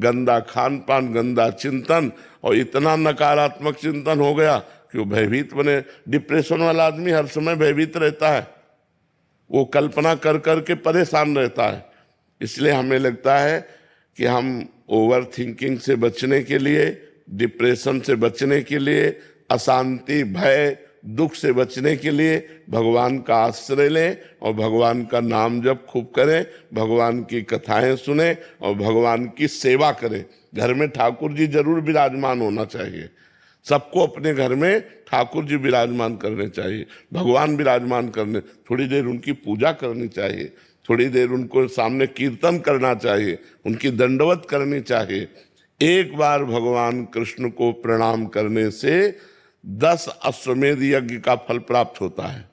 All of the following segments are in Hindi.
गंदा खान पान, गंदा चिंतन, और इतना नकारात्मक चिंतन हो गया कि वो भयभीत बने। डिप्रेशन वाला आदमी हर समय भयभीत रहता है, वो कल्पना कर करके परेशान रहता है। इसलिए हमें लगता है कि हम ओवर थिंकिंग से बचने के लिए, डिप्रेशन से बचने के लिए, अशांति, भय, दुख से बचने के लिए भगवान का आश्रय लें और भगवान का नाम जप खूब करें, भगवान की कथाएं सुने और भगवान की सेवा करें। घर में ठाकुर जी जरूर विराजमान होना चाहिए। सबको अपने घर में ठाकुर जी विराजमान करने चाहिए, भगवान विराजमान करने, थोड़ी देर उनकी पूजा करनी चाहिए, थोड़ी देर उनको सामने कीर्तन करना चाहिए, उनकी दंडवत करनी चाहिए। एक बार भगवान कृष्ण को प्रणाम करने से 10 अश्वमेध यज्ञ का फल प्राप्त होता है।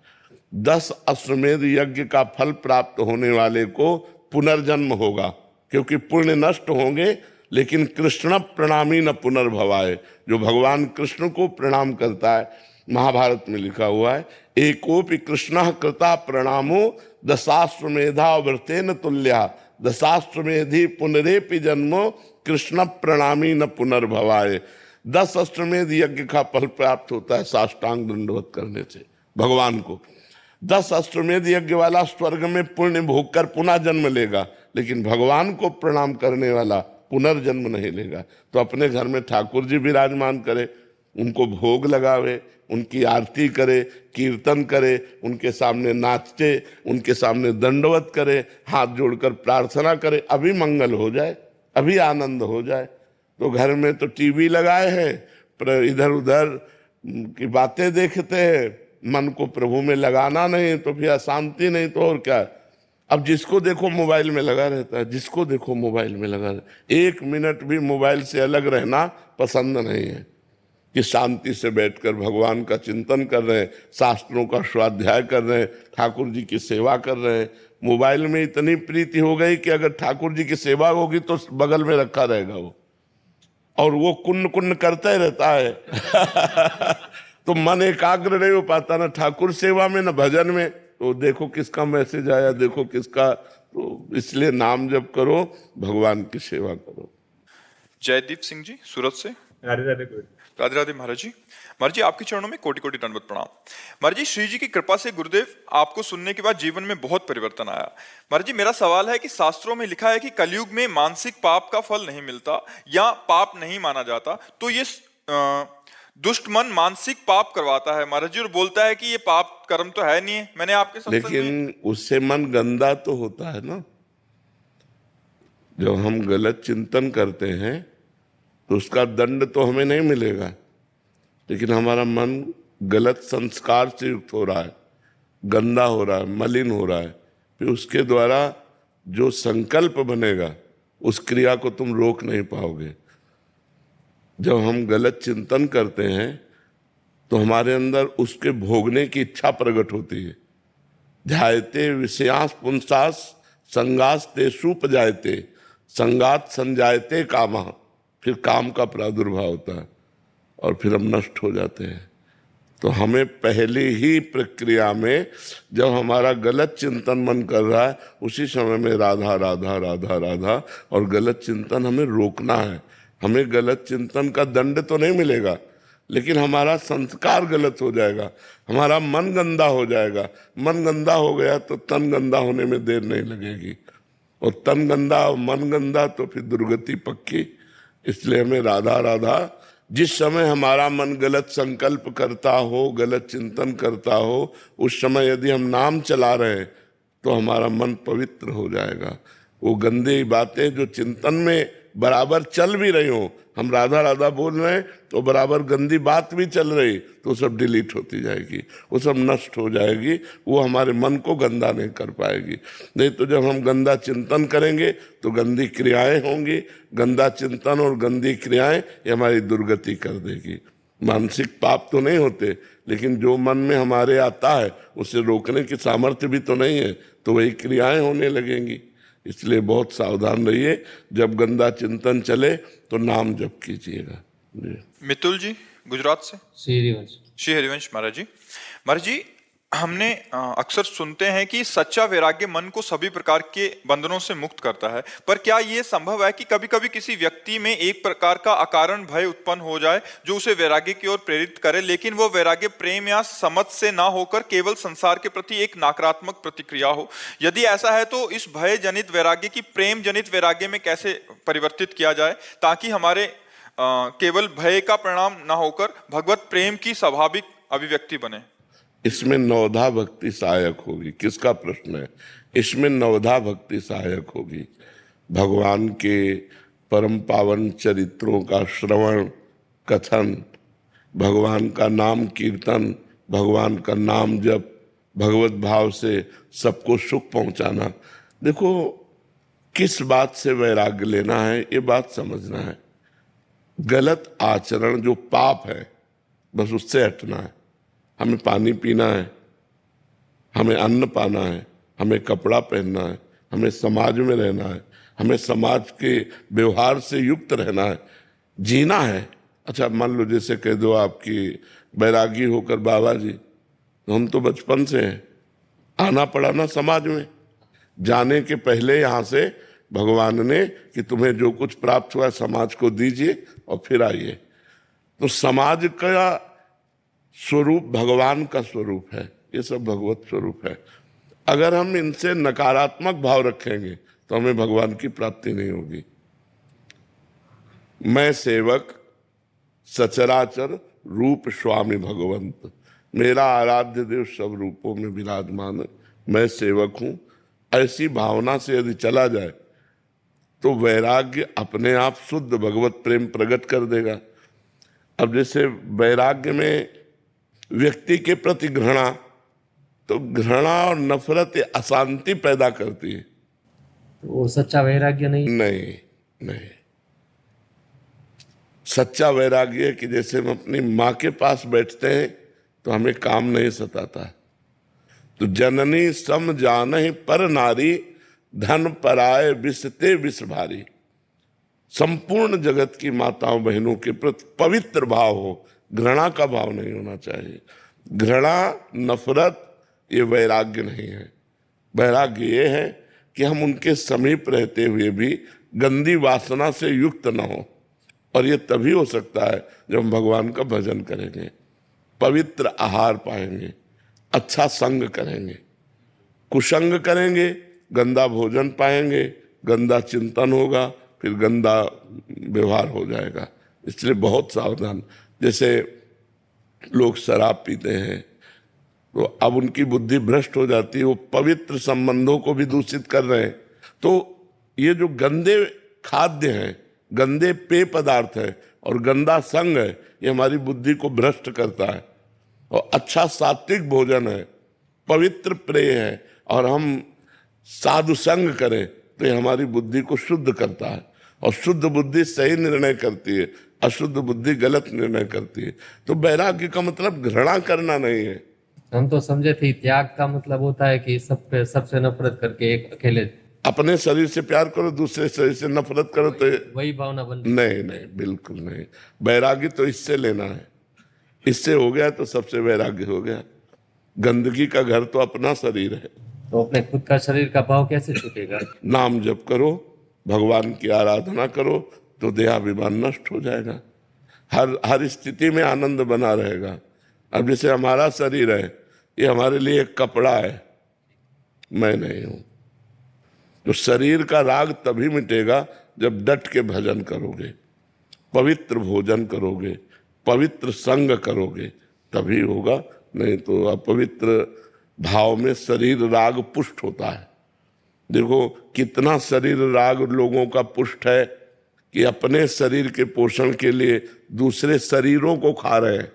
10 अश्वमेध यज्ञ का फल प्राप्त होने वाले को पुनर्जन्म होगा, क्योंकि पुण्य नष्ट होंगे, लेकिन कृष्ण प्रणामी न पुनर्भवाय। जो भगवान कृष्ण को प्रणाम करता है, महाभारत में लिखा हुआ है, एकोपि कृष्ण कृता प्रणामो दशाश्वमेधा व्रतेन तुल्या, दशाश्वमेधि पुनरेपि जन्मो कृष्ण प्रणामी न पुनर्भवाय। 10 अश्वमेध यज्ञ का फल प्राप्त होता है साष्टांग दंडवत करने से भगवान को। 10 अश्वमेध यज्ञ वाला स्वर्ग में पुण्य भोग कर पुनः जन्म लेगा, लेकिन भगवान को प्रणाम करने वाला पुनर्जन्म नहीं लेगा। तो अपने घर में ठाकुर जी विराजमान करे, उनको भोग लगावे, उनकी आरती करे, कीर्तन करे, उनके सामने नाचे, उनके सामने दंडवत करे, हाथ जोड़कर प्रार्थना करे, अभी मंगल हो जाए, अभी आनंद हो जाए। तो घर में तो टीवी लगाए हैं, पर इधर उधर की बातें देखते हैं, मन को प्रभु में लगाना नहीं, तो फिर अशांति नहीं तो और क्या। अब जिसको देखो मोबाइल में लगा रहता है, जिसको देखो मोबाइल में लगा रहता है। 1 मिनट भी मोबाइल से अलग रहना पसंद नहीं है, कि शांति से बैठकर भगवान का चिंतन कर रहे हैं, शास्त्रों का स्वाध्याय कर रहे हैं, ठाकुर जी की सेवा कर रहे हैं। मोबाइल में इतनी प्रीति हो गई कि अगर ठाकुर जी की सेवा होगी तो बगल में रखा रहेगा वो, और वो कुन्न कुन्न करता ही रहता है तो मन एकाग्र नहीं हो पाता, ना ठाकुर सेवा में, ना भजन में। तो देखो किसका मैसेज आया, देखो किसका। तो इसलिए नाम जप करो, भगवान की सेवा करो। जयदीप सिंह जी सूरत से। राधे राधे। राधे राधे महाराज जी। महाराज जी, आपके चरणों में कोटि कोटि दंडवत प्रणाम। महाराज जी, श्री जी की कृपा से गुरुदेव आपको सुनने के बाद जीवन में बहुत परिवर्तन आया। महाराज जी, मेरा सवाल है कि शास्त्रों में लिखा है कि कलयुग में मानसिक पाप का फल नहीं मिलता या पाप नहीं माना जाता, तो ये दुष्ट मन मानसिक पाप करवाता है महाराज जी, और बोलता है कि ये पाप कर्म तो है नहीं है। मैंने आपके सत्संग लेकिन उससे मन गंदा तो होता है ना। जब हम गलत चिंतन करते हैं तो उसका दंड तो हमें नहीं मिलेगा, लेकिन हमारा मन गलत संस्कार से युक्त हो रहा है, गंदा हो रहा है, मलिन हो रहा है। फिर उसके द्वारा जो संकल्प बनेगा उस क्रिया को तुम रोक नहीं पाओगे। जब हम गलत चिंतन करते हैं तो हमारे अंदर उसके भोगने की इच्छा प्रकट होती है। ध्यायते विषयास पुंसास संगास ते सूप जायते संगात संजायते कामा। फिर काम का प्रादुर्भाव होता है और फिर हम नष्ट हो जाते हैं। तो हमें पहली ही प्रक्रिया में जब हमारा गलत चिंतन मन कर रहा है, उसी समय में राधा राधा राधा राधा और गलत चिंतन हमें रोकना है। हमें गलत चिंतन का दंड तो नहीं मिलेगा, लेकिन हमारा संस्कार गलत हो जाएगा, हमारा मन गंदा हो जाएगा। मन गंदा हो गया तो तन गंदा होने में देर नहीं लगेगी, और तन गंदा और मन गंदा तो फिर दुर्गति पक्की। इसलिए हमें राधा राधा, जिस समय हमारा मन गलत संकल्प करता हो, गलत चिंतन करता हो, उस समय यदि हम नाम चला रहे हैं तो हमारा मन पवित्र हो जाएगा। वो गंदी बातें जो चिंतन में बराबर चल भी रही हो, हम राधा राधा बोल रहे हैं तो बराबर गंदी बात भी चल रही, तो सब डिलीट होती जाएगी, वो सब नष्ट हो जाएगी। वो हमारे मन को गंदा नहीं कर पाएगी। नहीं तो जब हम गंदा चिंतन करेंगे तो गंदी क्रियाएं होंगी। गंदा चिंतन और गंदी क्रियाएं ये हमारी दुर्गति कर देगी। मानसिक पाप तो नहीं होते, लेकिन जो मन में हमारे आता है उसे रोकने की सामर्थ्य भी तो नहीं है, तो वही क्रियाएं होने लगेंगी। इसलिए बहुत सावधान रहिए। जब गंदा चिंतन चले तो नाम जप कीजिएगा। मितुल जी गुजरात से। श्री हरिवंश। श्री हरिवंश महाराज जी। महाराज जी, हमने अक्सर सुनते हैं कि सच्चा वैराग्य मन को सभी प्रकार के बंधनों से मुक्त करता है, पर क्या ये संभव है कि कभी-कभी किसी व्यक्ति में एक प्रकार का अकारण भय उत्पन्न हो जाए जो उसे वैराग्य की ओर प्रेरित करे, लेकिन वो वैराग्य प्रेम या समझ से ना होकर केवल संसार के प्रति एक नकारात्मक प्रतिक्रिया हो? यदि ऐसा है तो इस भय जनित वैराग्य की प्रेम जनित वैराग्य में कैसे परिवर्तित किया जाए ताकि हमारे केवल भय का परिणाम ना होकर भगवत प्रेम की स्वाभाविक अभिव्यक्ति बने? इसमें नवधा भक्ति सहायक होगी। किसका प्रश्न है? इसमें नवधा भक्ति सहायक होगी। भगवान के परम पावन चरित्रों का श्रवण कथन, भगवान का नाम कीर्तन, भगवान का नाम जप, भगवत भाव से सबको सुख पहुंचाना। देखो, किस बात से वैराग्य लेना है ये बात समझना है। गलत आचरण जो पाप है बस उससे हटना है। हमें पानी पीना है, हमें अन्न पाना है, हमें कपड़ा पहनना है, हमें समाज में रहना है, हमें समाज के व्यवहार से युक्त रहना है, जीना है। अच्छा, मान लो जैसे कह दो आपकी बैरागी होकर बाबा जी, तो हम तो बचपन से हैं, आना पड़ा ना समाज में। जाने के पहले यहाँ से भगवान ने कि तुम्हें जो कुछ प्राप्त हुआ समाज को दीजिए और फिर आइए। तो समाज का स्वरूप भगवान का स्वरूप है, ये सब भगवत स्वरूप है। अगर हम इनसे नकारात्मक भाव रखेंगे तो हमें भगवान की प्राप्ति नहीं होगी। मैं सेवक सचराचर रूप स्वामी भगवंत, मेरा आराध्य देव सब रूपों में विराजमान, मैं सेवक हूं, ऐसी भावना से यदि चला जाए तो वैराग्य अपने आप शुद्ध भगवत प्रेम प्रकट कर देगा। अब जैसे वैराग्य में व्यक्ति के प्रति घृणा, तो घृणा और नफरत अशांति पैदा करती है। तो वो सच्चा वैराग्य नहीं? नहीं नहीं, सच्चा वैराग्य है कि जैसे हम अपनी माँ के पास बैठते हैं तो हमें काम नहीं सताता। तो जननी सम जानहि पर नारी, धन पराय विषते विष भारी। संपूर्ण जगत की माताओं बहनों के प्रति पवित्र भाव हो, घृणा का भाव नहीं होना चाहिए। घृणा नफरत ये वैराग्य नहीं है। वैराग्य ये है कि हम उनके समीप रहते हुए भी गंदी वासना से युक्त न हो, और ये तभी हो सकता है जब हम भगवान का भजन करेंगे, पवित्र आहार पाएंगे, अच्छा संग करेंगे। कुसंग करेंगे, गंदा भोजन पाएंगे, गंदा चिंतन होगा, फिर गंदा व्यवहार हो जाएगा। इसलिए बहुत सावधान। जैसे लोग शराब पीते हैं तो अब उनकी बुद्धि भ्रष्ट हो जाती है, वो पवित्र संबंधों को भी दूषित कर रहे हैं। तो ये जो गंदे खाद्य हैं, गंदे पेय पदार्थ है और गंदा संग है, ये हमारी बुद्धि को भ्रष्ट करता है। और अच्छा सात्विक भोजन है, पवित्र प्रेय है, और हम साधु संग करें तो ये हमारी बुद्धि को शुद्ध करता है। और शुद्ध बुद्धि सही निर्णय करती है, अशुद्ध बुद्धि गलत निर्णय करती है। तो वैराग्य का मतलब घृणा करना नहीं है। हम तो समझे थे त्याग का मतलब होता है कि सबसे नफरत करके एक अकेले अपने शरीर से प्यार करो, दूसरे शरीर से नफरत करो, तो वही भावना बन। नहीं नहीं, बिल्कुल नहीं। वैराग्य तो इससे लेना है, इससे हो गया तो सबसे वैराग्य हो गया। गंदगी का घर तो अपना शरीर है। तो अपने खुद का शरीर का भाव कैसे छूटेगा? नाम जप करो, भगवान की आराधना करो, तो देहाभिमान नष्ट हो जाएगा। हर स्थिति में आनंद बना रहेगा। अब जैसे हमारा शरीर है, ये हमारे लिए एक कपड़ा है, मैं नहीं हूं। तो शरीर का राग तभी मिटेगा जब डट के भजन करोगे, पवित्र भोजन करोगे, पवित्र संग करोगे, तभी होगा। नहीं तो अपवित्र भाव में शरीर राग पुष्ट होता है। देखो कितना शरीर राग लोगों का पुष्ट है कि अपने शरीर के पोषण के लिए दूसरे शरीरों को खा रहे हैं।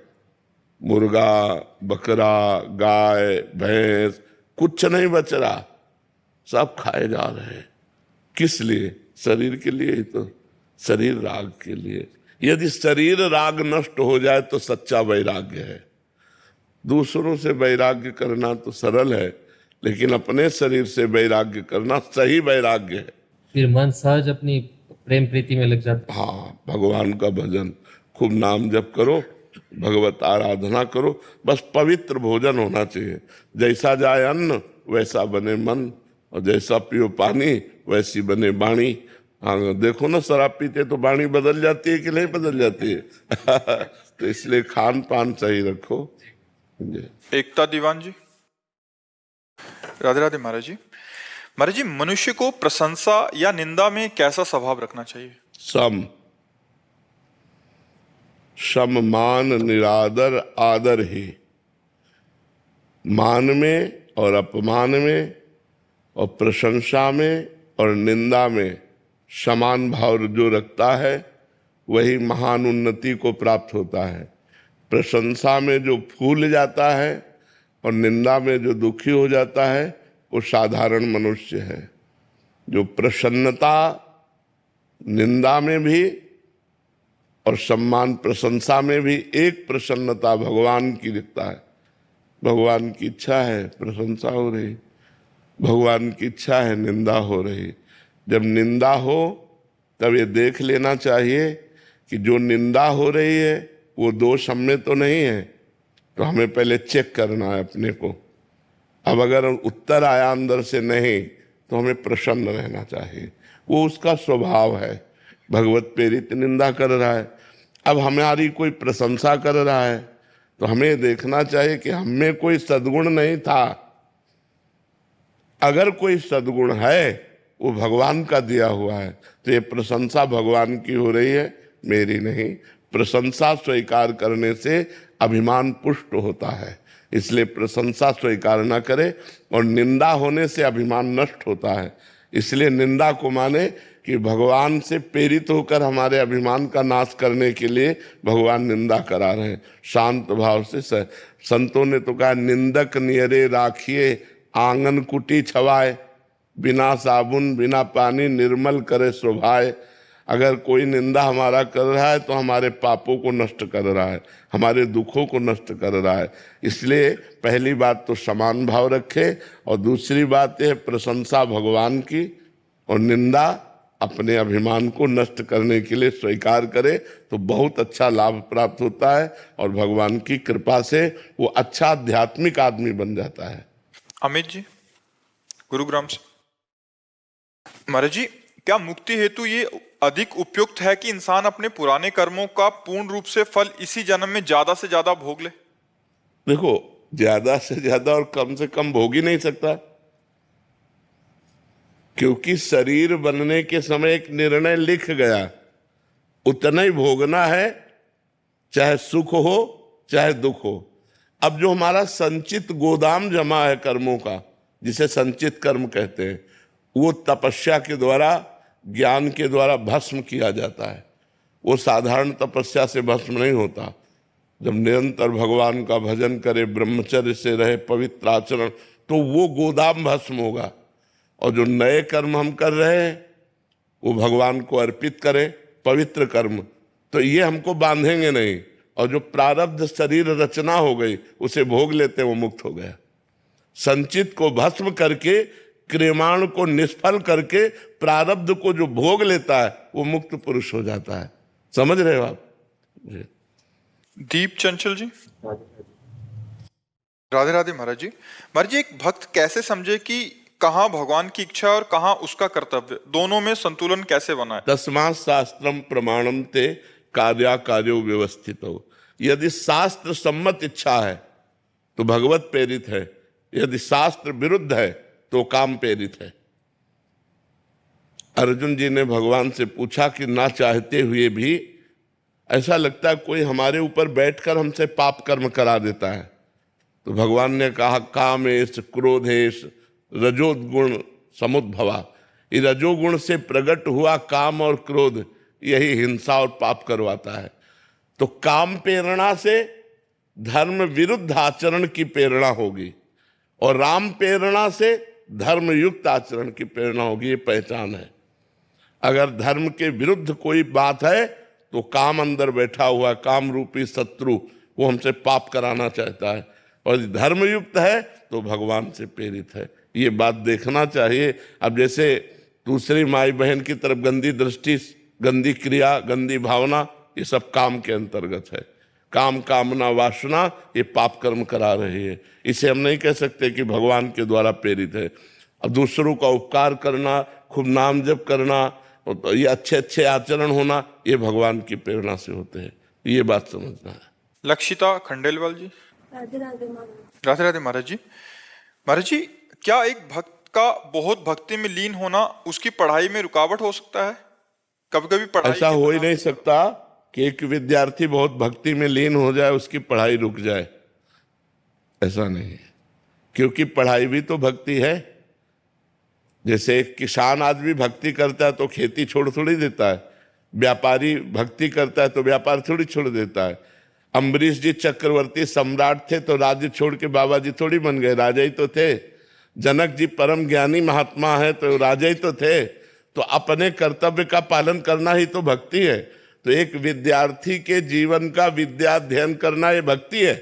मुर्गा, बकरा, गाय, भैंस, कुछ नहीं बच रहा, सब खाए जा रहे हैं। किस लिए? शरीर के लिए ही तो, शरीर राग के लिए। यदि शरीर राग नष्ट हो जाए तो सच्चा वैराग्य है। दूसरों से वैराग्य करना तो सरल है, लेकिन अपने शरीर से वैराग्य करना सही वैराग्य है। फिर मन सहज अपनी प्रेम प्रीति में लग जाता। हाँ, भगवान का भजन, खूब नाम जप करो, भगवत आराधना करो, बस पवित्र भोजन होना चाहिए। जैसा जाए अन्न वैसा बने मन, और जैसा पियो पानी वैसी बने वाणी। हाँ देखो ना, शराब पीते तो वाणी बदल जाती है कि नहीं बदल जाती है? तो इसलिए खान पान सही रखो। एकता दीवान जी। राधे राधे महाराज जी। महाराज जी, मनुष्य को प्रशंसा या निंदा में कैसा स्वभाव रखना चाहिए? सम मान निरादर आदर ही। मान में और अपमान में और प्रशंसा में और निंदा में समान भाव जो रखता है वही महान उन्नति को प्राप्त होता है। प्रशंसा में जो फूल जाता है और निंदा में जो दुखी हो जाता है वो साधारण मनुष्य है। जो प्रसन्नता निंदा में भी और सम्मान प्रशंसा में भी, एक प्रसन्नता भगवान की दिखता है। भगवान की इच्छा है प्रशंसा हो रही, भगवान की इच्छा है निंदा हो रही। जब निंदा हो तब ये देख लेना चाहिए कि जो निंदा हो रही है वो दोष हम में तो नहीं है, तो हमें पहले चेक करना है अपने को। अब अगर उत्तर आया अंदर से नहीं तो हमें प्रसन्न रहना चाहिए, वो उसका स्वभाव है। भगवत प्रेरित निंदा कर रहा है, अब हमारी कोई प्रशंसा कर रहा है तो हमें देखना चाहिए कि हम में कोई सद्गुण नहीं था। अगर कोई सद्गुण है वो भगवान का दिया हुआ है, तो ये प्रशंसा भगवान की हो रही है, मेरी नहीं। प्रशंसा स्वीकार करने से अभिमान पुष्ट होता है, इसलिए प्रशंसा स्वीकार न करे, और निंदा होने से अभिमान नष्ट होता है। इसलिए निंदा को माने कि भगवान से प्रेरित होकर हमारे अभिमान का नाश करने के लिए भगवान निंदा करा रहे हैं। शांत भाव से संतों ने तो कहा, निंदक नियरे राखिए आंगन कुटी छवाए, बिना साबुन बिना पानी निर्मल करे शोभाए। अगर कोई निंदा हमारा कर रहा है तो हमारे पापों को नष्ट कर रहा है, हमारे दुखों को नष्ट कर रहा है। इसलिए पहली बात तो समान भाव रखे, और दूसरी बात है प्रशंसा भगवान की, और निंदा अपने अभिमान को नष्ट करने के लिए स्वीकार करे, तो बहुत अच्छा लाभ प्राप्त होता है, और भगवान की कृपा से वो अच्छा आध्यात्मिक आदमी बन जाता है। अमित जी, गुरुग्राम से। महाराज जी, क्या मुक्ति हेतु ये अधिक उपयुक्त है कि इंसान अपने पुराने कर्मों का पूर्ण रूप से फल इसी जन्म में ज्यादा से ज्यादा भोग ले? देखो, ज्यादा से ज्यादा और कम से कम भोग ही नहीं सकता, क्योंकि शरीर बनने के समय एक निर्णय लिख गया, उतना ही भोगना है, चाहे सुख हो चाहे दुख हो। अब जो हमारा संचित गोदाम जमा है कर्मों का, जिसे संचित कर्म कहते हैं, वो तपस्या के द्वारा ज्ञान के द्वारा भस्म किया जाता है। वो साधारण तपस्या से भस्म नहीं होता। जब निरंतर भगवान का भजन करे, ब्रह्मचर्य से रहे, पवित्र आचरण, तो वो गोदाम भस्म होगा। और जो नए कर्म हम कर रहे हैं वो भगवान को अर्पित करें, पवित्र कर्म, तो ये हमको बांधेंगे नहीं। और जो प्रारब्ध शरीर रचना हो गई उसे भोग लेते वो मुक्त हो गया। संचित को भस्म करके, क्रियमाण को निष्फल करके, प्रारब्ध को जो भोग लेता है वो मुक्त पुरुष हो जाता है। समझ रहे हो आप? दीप चंचल जी। राधे राधे महाराज जी। महाराज जी, एक भक्त कैसे समझे कि कहाँ भगवान की इच्छा और कहाँ उसका कर्तव्य, दोनों में संतुलन कैसे बनाए? तस्मात् शास्त्रम प्रमाणम ते कार्या कार्यो व्यवस्थित हो। यदि शास्त्र सम्मत इच्छा है तो भगवत प्रेरित है, यदि शास्त्र विरुद्ध है तो काम प्रेरित है। अर्जुन जी ने भगवान से पूछा कि ना चाहते हुए भी ऐसा लगता है कोई हमारे ऊपर बैठकर हमसे पाप कर्म करा देता है। तो भगवान ने कहा, कामेश क्रोधेश रजोगुण समुद्भवा। ये रजोगुण से प्रकट हुआ काम और क्रोध, यही हिंसा और पाप करवाता है। तो काम प्रेरणा से धर्म विरुद्ध आचरण की प्रेरणा होगी, और राम प्रेरणा से धर्म युक्त आचरण की प्रेरणा होगी। ये पहचान है। अगर धर्म के विरुद्ध कोई बात है तो काम अंदर बैठा हुआ काम रूपी शत्रु वो हमसे पाप कराना चाहता है, और धर्म युक्त है तो भगवान से प्रेरित है। ये बात देखना चाहिए। अब जैसे दूसरी माई बहन की तरफ गंदी दृष्टि, गंदी क्रिया, गंदी भावना, ये सब काम के अंतर्गत है। काम कामना वासना ये पाप कर्म करा रही है। इसे हम नहीं कह सकते कि भगवान के द्वारा प्रेरित है। अब दूसरों का उपकार करना, खूब नाम जप करना, ये अच्छे अच्छे आचरण होना, ये भगवान की प्रेरणा से होते हैं। ये बात समझना है। लक्षिता खंडेलवाल जी। राधे राधे महाराज। राधे राधे महाराज जी। महाराज जी, क्या एक भक्त का बहुत भक्ति में लीन होना उसकी पढ़ाई में रुकावट हो सकता है? कभी कभी पढ़ाई ऐसा हो ही नहीं सकता कि एक विद्यार्थी बहुत भक्ति में लीन हो जाए उसकी पढ़ाई रुक जाए, ऐसा नहीं है। क्योंकि पढ़ाई भी तो भक्ति है। जैसे एक किसान आदमी भक्ति करता है तो खेती छोड़ थोड़ी देता है, व्यापारी भक्ति करता है तो व्यापार थोड़ी छोड़ देता है। अम्बरीश जी चक्रवर्ती सम्राट थे तो राज्य छोड़ के बाबा जी थोड़ी बन गए, राजा ही तो थे। जनक जी परम ज्ञानी महात्मा है तो राजा ही तो थे। तो अपने कर्तव्य का पालन करना ही तो भक्ति है। तो एक विद्यार्थी के जीवन का विद्या अध्ययन करना ये भक्ति है।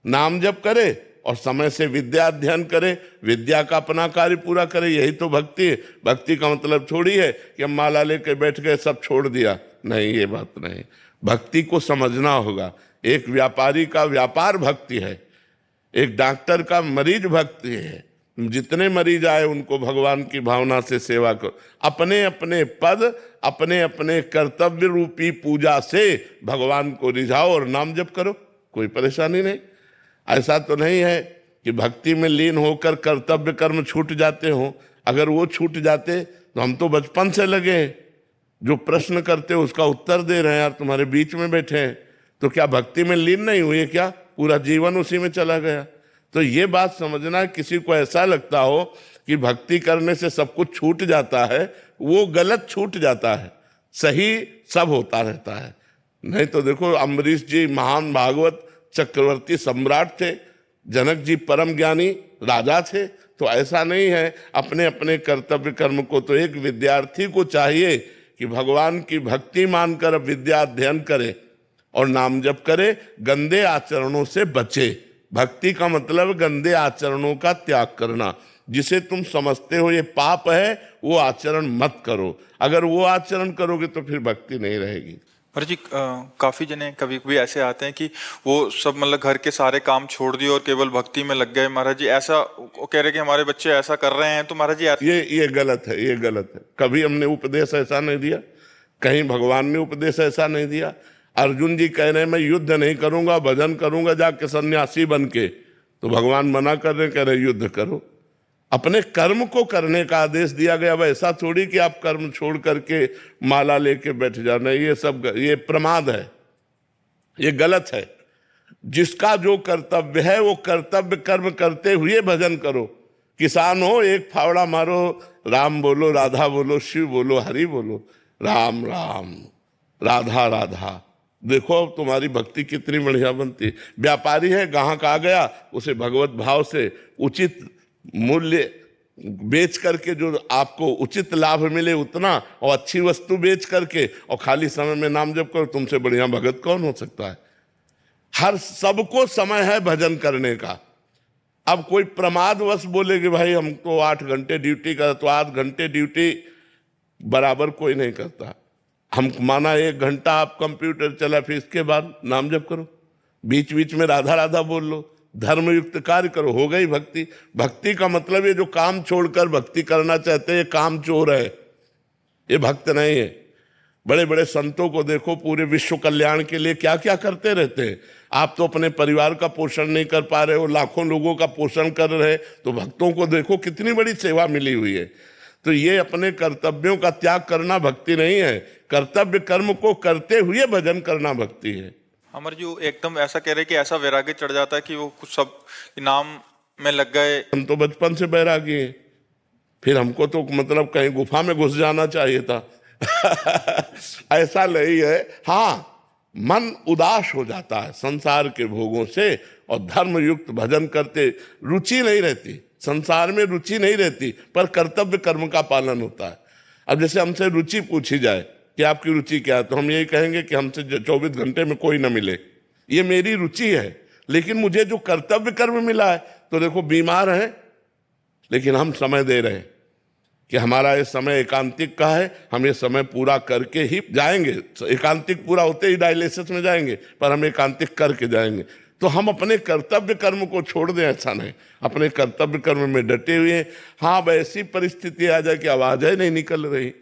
नाम जप करे और समय से विद्या अध्ययन करे, विद्या का अपना कार्य पूरा करे, यही तो भक्ति है। भक्ति का मतलब थोड़ी है कि हम माला लेके बैठ गए सब छोड़ दिया, नहीं, ये बात नहीं। भक्ति को समझना होगा। एक व्यापारी का व्यापार भक्ति है, एक डॉक्टर का मरीज भक्ति है। जितने मरीज आए उनको भगवान की भावना से सेवा करो। अपने अपने पद, अपने अपने कर्तव्य रूपी पूजा से भगवान को रिझाओ और नाम जप करो, कोई परेशानी नहीं। ऐसा तो नहीं है कि भक्ति में लीन होकर कर्तव्य कर्म छूट जाते हों। अगर वो छूट जाते तो हम तो बचपन से लगे हैं, जो प्रश्न करते हो उसका उत्तर दे रहे हैं यार, तुम्हारे बीच में बैठे हैं, तो क्या भक्ति में लीन नहीं हुए? क्या पूरा जीवन उसी में चला गया? तो ये बात समझना, किसी को ऐसा लगता हो कि भक्ति करने से सब कुछ छूट जाता है, वो गलत छूट जाता है, सही सब होता रहता है। नहीं तो देखो, अम्बरीश जी महान भागवत चक्रवर्ती सम्राट थे, जनक जी परम ज्ञानी राजा थे। तो ऐसा नहीं है, अपने अपने कर्तव्य कर्म को तो एक विद्यार्थी को चाहिए कि भगवान की भक्ति मानकर विद्या अध्ययन करे और नाम जप करे, गंदे आचरणों से बचे। भक्ति का मतलब गंदे आचरणों का त्याग करना। जिसे तुम समझते हो ये पाप है, वो आचरण मत करो। अगर वो आचरण करोगे तो फिर भक्ति नहीं रहेगी। महाराज जी, काफी जने कभी कभी ऐसे आते हैं कि वो सब मतलब घर के सारे काम छोड़ दिए और केवल भक्ति में लग गए। महाराज जी, ऐसा वो कह रहे कि हमारे बच्चे ऐसा कर रहे हैं, तो महाराज जी ये गलत है, ये गलत है। कभी हमने उपदेश ऐसा नहीं दिया, कहीं भगवान ने उपदेश ऐसा नहीं दिया। अर्जुन जी कह रहे हैं मैं युद्ध नहीं करूंगा, भजन करूंगा जाके सन्यासी बन के, तो भगवान मना कर रहे, कह रहे युद्ध करो। अपने कर्म को करने का आदेश दिया गया। वैसा थोड़ी कि आप कर्म छोड़ करके माला लेके बैठ जाना, ये प्रमाद है, ये गलत है। जिसका जो कर्तव्य है वो कर्तव्य कर्म करते हुए भजन करो। किसान हो, एक फावड़ा मारो, राम बोलो, राधा बोलो, शिव बोलो, हरि बोलो, राम राम राधा राधा, देखो अब तुम्हारी भक्ति कितनी बढ़िया बनती है। व्यापारी है, ग्राहक आ गया, उसे भगवत भाव से उचित मूल्य बेच करके जो आपको उचित लाभ मिले उतना, और अच्छी वस्तु बेच करके और खाली समय में नाम जप करो, तुमसे बढ़िया भगत कौन हो सकता है? हर सबको समय है भजन करने का। अब कोई प्रमादवश बोले कि भाई हम तो 8 घंटे ड्यूटी कर, तो 8 घंटे ड्यूटी बराबर कोई नहीं करता। हम माना 1 घंटा आप कंप्यूटर चला, फिर इसके बाद नाम जप करो, बीच बीच में राधा राधा बोल लो, धर्मयुक्त कार्य करो, हो गई भक्ति। भक्ति का मतलब ये जो काम छोड़कर भक्ति करना चाहते हैं, ये काम चोर है, ये भक्त नहीं है। बड़े बड़े संतों को देखो, पूरे विश्व कल्याण के लिए क्या क्या करते रहते हैं। आप तो अपने परिवार का पोषण नहीं कर पा रहे हो, लाखों लोगों का पोषण कर रहे, तो भक्तों को देखो कितनी बड़ी सेवा मिली हुई है। तो ये अपने कर्तव्यों का त्याग करना भक्ति नहीं है, कर्तव्य कर्म को करते हुए भजन करना भक्ति है। अमर जी एकदम ऐसा कह रहे कि ऐसा वैराग्य चढ़ जाता है कि वो कुछ सब नाम में लग गए। हम तो बचपन से बैरागी हैं, फिर हमको तो मतलब कहीं गुफा में घुस जाना चाहिए था। ऐसा नहीं है। हाँ, मन उदास हो जाता है संसार के भोगों से, और धर्मयुक्त भजन करते रुचि नहीं रहती, संसार में रुचि नहीं रहती, पर कर्तव्य कर्म का पालन होता है। अब जैसे हमसे रुचि पूछी जाए कि आपकी रुचि क्या है, तो हम यही कहेंगे कि हमसे 24 घंटे में कोई ना मिले, ये मेरी रुचि है। लेकिन मुझे जो कर्तव्य कर्म मिला है, तो देखो बीमार है लेकिन हम समय दे रहे हैं, कि हमारा ये समय एकांतिक का है, हम ये समय पूरा करके ही जाएंगे। एकांतिक पूरा होते ही डायलिसिस में जाएंगे, पर हम एकांतिक करके जाएंगे। तो हम अपने कर्तव्य कर्म को छोड़ दें, ऐसा नहीं, अपने कर्तव्य कर्म में डटे हुए हैं। हाँ, वैसी परिस्थिति आ जाए कि आवाज़ नहीं निकल रही,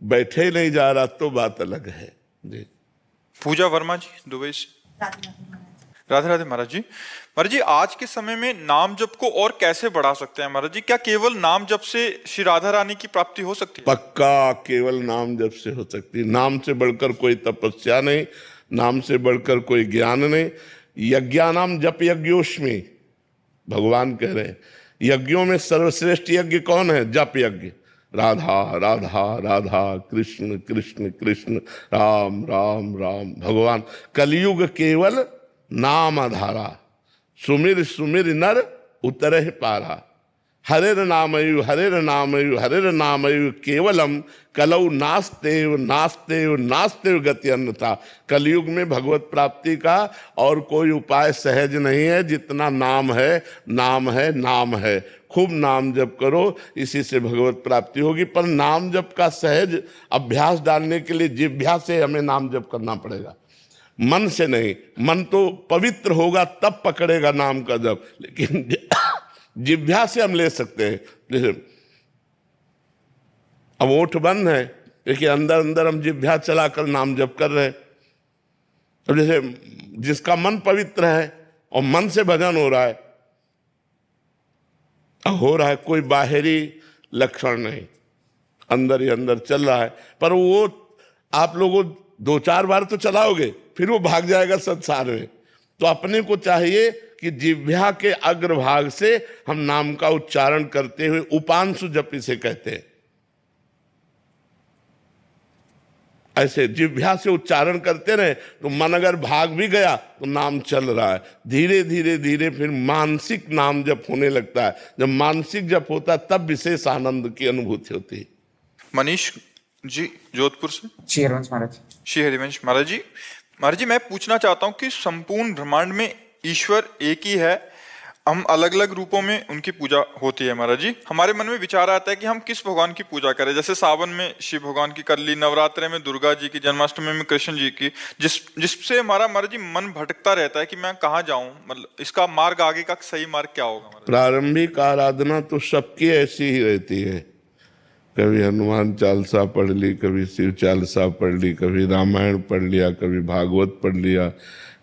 बैठे ही नहीं जा रहा, तो बात अलग है जी। पूजा वर्मा जी दुबई से। राधे राधे महाराज जी। महाराज जी, आज के समय में नाम जप को और कैसे बढ़ा सकते हैं महाराज जी? क्या केवल नाम जप से श्री राधा रानी की प्राप्ति हो सकती है? पक्का केवल नाम जप से हो सकती है। नाम से बढ़कर कोई तपस्या नहीं, नाम से बढ़कर कोई ज्ञान नहीं। यज्ञानाम जप यज्ञोष्मी, भगवान कह रहे हैं यज्ञों में सर्वश्रेष्ठ यज्ञ कौन है? जप यज्ञ। राधा राधा राधा, कृष्ण कृष्ण कृष्ण, राम राम राम। भगवान कलयुग केवल नाम आधारा, सुमिर सुमिर नर उतरहि पारा। हरेर नामयु हरेर नामयु हरेर नामयु केवलम कलौ नास्तेव नास्तेव नास्तेव गति अन्यथा। कलयुग में भगवत प्राप्ति का और कोई उपाय सहज नहीं है जितना नाम है, नाम है, नाम है। खूब नाम जप करो, इसी से भगवत प्राप्ति होगी। पर नाम जप का सहज अभ्यास डालने के लिए जिह्वा से हमें नाम जप करना पड़ेगा, मन से नहीं। मन तो पवित्र होगा तब पकड़ेगा नाम का जप, लेकिन जिह्वा से हम ले सकते हैं। जैसे अब ओठ बंद है, लेकिन अंदर अंदर हम जिह्वा चलाकर नाम जप कर रहे हैं। अब जैसे जिसका मन पवित्र है और मन से भजन हो रहा है, कोई बाहरी लक्षण नहीं, अंदर ही अंदर चल रहा है। पर वो आप लोगों 2-4 बार तो चलाओगे, फिर वो भाग जाएगा संसार में। तो अपने को चाहिए कि जिह्वा के अग्रभाग से हम नाम का उच्चारण करते हुए, उपांशु जप इसे कहते हैं, ऐसे जिह्वा से उच्चारण करते रहे तो मन अगर भाग भी गया तो नाम चल रहा है। धीरे धीरे धीरे फिर मानसिक नाम जप होने लगता है। जब मानसिक जप होता है तब विशेष आनंद की अनुभूति होती है। मनीष जी जोधपुर से। श्री हरिवंश महाराज। श्री हरिवंश महाराज जी। महाराज जी, मैं पूछना चाहता हूँ कि संपूर्ण ब्रह्मांड में ईश्वर एक ही है, हम अलग अलग रूपों में उनकी पूजा होती है। महाराज जी, हमारे मन में विचार आता है कि हम किस भगवान की पूजा करें। जैसे सावन में शिव भगवान की कर ली, नवरात्रे में दुर्गा जी की, जन्माष्टमी में कृष्ण जी की, जिससे हमारा महाराज जी मन भटकता रहता है कि मैं कहाँ जाऊं, मतलब इसका मार्ग आगे का सही मार्ग क्या होगा? प्रारंभिक आराधना तो सबकी ऐसी ही रहती है। कभी हनुमान चालीसा पढ़ ली, कभी शिव चालीसा पढ़ ली, कभी रामायण पढ़ लिया, कभी भागवत पढ़ लिया,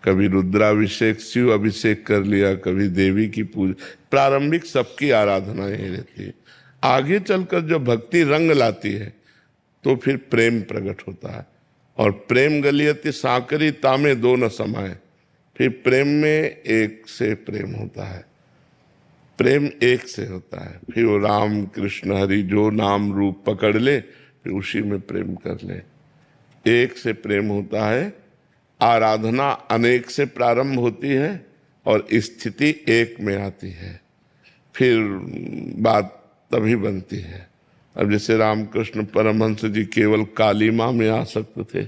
कभी रुद्राभिषेक शिव अभिषेक कर लिया, कभी देवी की पूजा। प्रारंभिक सबकी आराधना यही रहती है। आगे चलकर जो भक्ति रंग लाती है तो फिर प्रेम प्रकट होता है। और प्रेम गलियति सांकरी तामे दो न समाये, फिर प्रेम में एक से प्रेम होता है, प्रेम एक से होता है। फिर वो राम कृष्ण हरि जो नाम रूप पकड़ ले, फिर उसी में प्रेम कर ले। एक से प्रेम होता है। आराधना अनेक से प्रारंभ होती है और स्थिति एक में आती है, फिर बात तभी बनती है। अब जैसे रामकृष्ण परमहंस जी केवल काली माँ में आसक्त थे,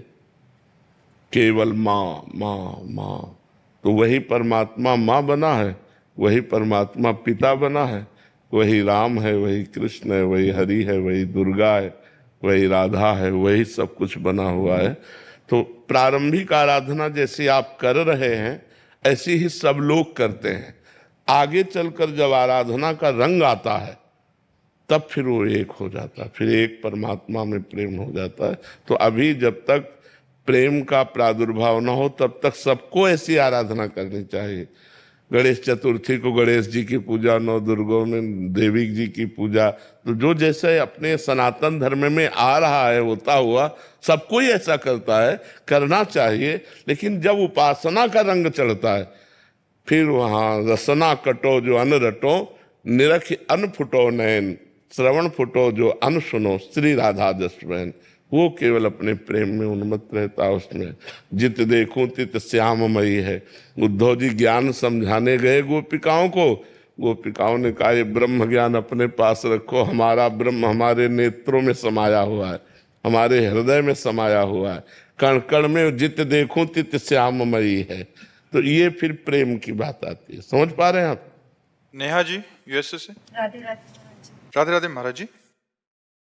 केवल माँ माँ माँ, तो वही परमात्मा माँ बना है, वही परमात्मा पिता बना है, वही राम है, वही कृष्ण है, वही हरि है, वही दुर्गा है, वही राधा है, वही सब कुछ बना हुआ है। तो प्रारंभिक आराधना जैसे आप कर रहे हैं ऐसी ही सब लोग करते हैं। आगे चलकर जब आराधना का रंग आता है तब फिर वो एक हो जाता है, फिर एक परमात्मा में प्रेम हो जाता है। तो अभी जब तक प्रेम का प्रादुर्भाव न हो तब तक सबको ऐसी आराधना करनी चाहिए। गणेश चतुर्थी को गणेश जी की पूजा, नौ दुर्गों में देवी जी की पूजा, तो जो जैसे अपने सनातन धर्म में आ रहा है होता हुआ सबको ही ऐसा करता है, करना चाहिए। लेकिन जब उपासना का रंग चढ़ता है फिर वहाँ रसना कटो जो अन रटो, निरख अन फुटो नयन, श्रवण फुटो जो अन सुनो, श्री राधा जस बहन। वो केवल अपने प्रेम में उन्मत्त रहता है। उसमें जित देखूं तित श्याममयी है। उद्धव जी ज्ञान समझाने गए गोपिकाओं को, गोपिकाओं ने कहा ये ब्रह्म ज्ञान अपने पास रखो, हमारा ब्रह्म हमारे नेत्रों में समाया हुआ है, हमारे हृदय में समाया हुआ है, कण कण में जित देखूं तित श्याममयी है। तो ये फिर प्रेम की बात आती है। समझ पा रहे हैं आप? नेहा जी यूएसए से। राधे राधे महाराज जी। राधे राधे महाराज जी।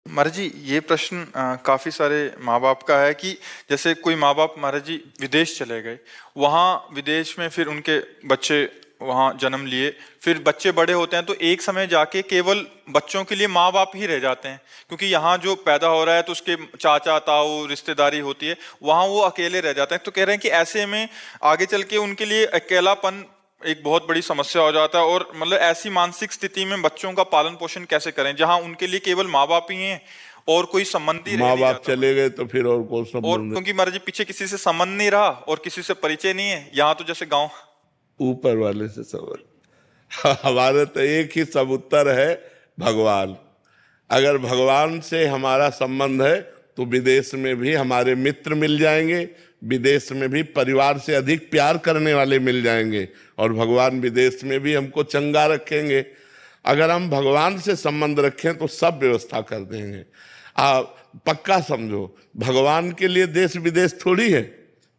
महाराज जी ये प्रश्न काफी सारे माँ बाप का है कि जैसे कोई माँ बाप महाराज जी विदेश चले गए, वहाँ विदेश में फिर उनके बच्चे वहाँ जन्म लिए, फिर बच्चे बड़े होते हैं तो एक समय जाके केवल बच्चों के लिए माँ बाप ही रह जाते हैं, क्योंकि यहाँ जो पैदा हो रहा है तो उसके चाचा ताऊ रिश्तेदारी होती है, वहाँ वो अकेले रह जाते हैं। तो कह रहे हैं कि ऐसे में आगे चल के उनके लिए अकेलापन एक बहुत बड़ी समस्या हो जाता है, और मतलब ऐसी मानसिक स्थिति में बच्चों का पालन पोषण कैसे करें जहां उनके लिए केवल माँ बाप ही हैं और कोई संबंधी रह माँ नहीं बाप जाता। चले गए तो फिर और कौन और संबंध? क्योंकि महाराज जी पीछे किसी से संबंध नहीं रहा और किसी से परिचय नहीं है, यहाँ तो जैसे गाँव। ऊपर वाले से सवाल। हमारे तो एक ही सब उत्तर है, भगवान। अगर भगवान से हमारा संबंध है तो विदेश में भी हमारे मित्र मिल जाएंगे, विदेश में भी परिवार से अधिक प्यार करने वाले मिल जाएंगे, और भगवान विदेश में भी हमको चंगा रखेंगे। अगर हम भगवान से संबंध रखें तो सब व्यवस्था कर देंगे। पक्का समझो, भगवान के लिए देश विदेश थोड़ी है।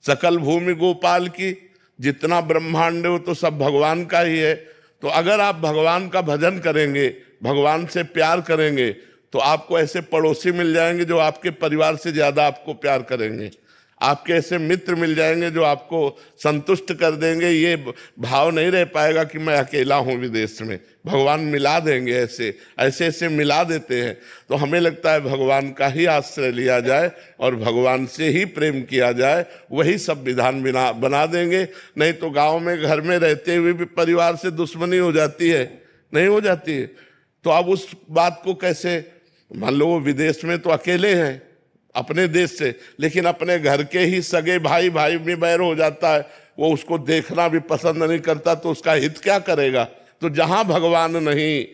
सकल भूमि गोपाल की, जितना ब्रह्मांड हो तो सब भगवान का ही है। तो अगर आप भगवान का भजन करेंगे, भगवान से प्यार करेंगे, तो आपको ऐसे पड़ोसी मिल जाएंगे जो आपके परिवार से ज्यादा आपको प्यार करेंगे। आपके ऐसे मित्र मिल जाएंगे जो आपको संतुष्ट कर देंगे। ये भाव नहीं रह पाएगा कि मैं अकेला हूँ विदेश में। भगवान मिला देंगे, ऐसे ऐसे ऐसे मिला देते हैं। तो हमें लगता है भगवान का ही आश्रय लिया जाए और भगवान से ही प्रेम किया जाए, वही सब विधान बना देंगे। नहीं तो गांव में घर में रहते हुए भी परिवार से दुश्मनी हो जाती है, नहीं हो जाती है? तो अब उस बात को कैसे, मान लो वो विदेश में तो अकेले हैं अपने देश से, लेकिन अपने घर के ही सगे भाई भाई में बैर हो जाता है, वो उसको देखना भी पसंद नहीं करता, तो उसका हित क्या करेगा? तो जहां भगवान नहीं,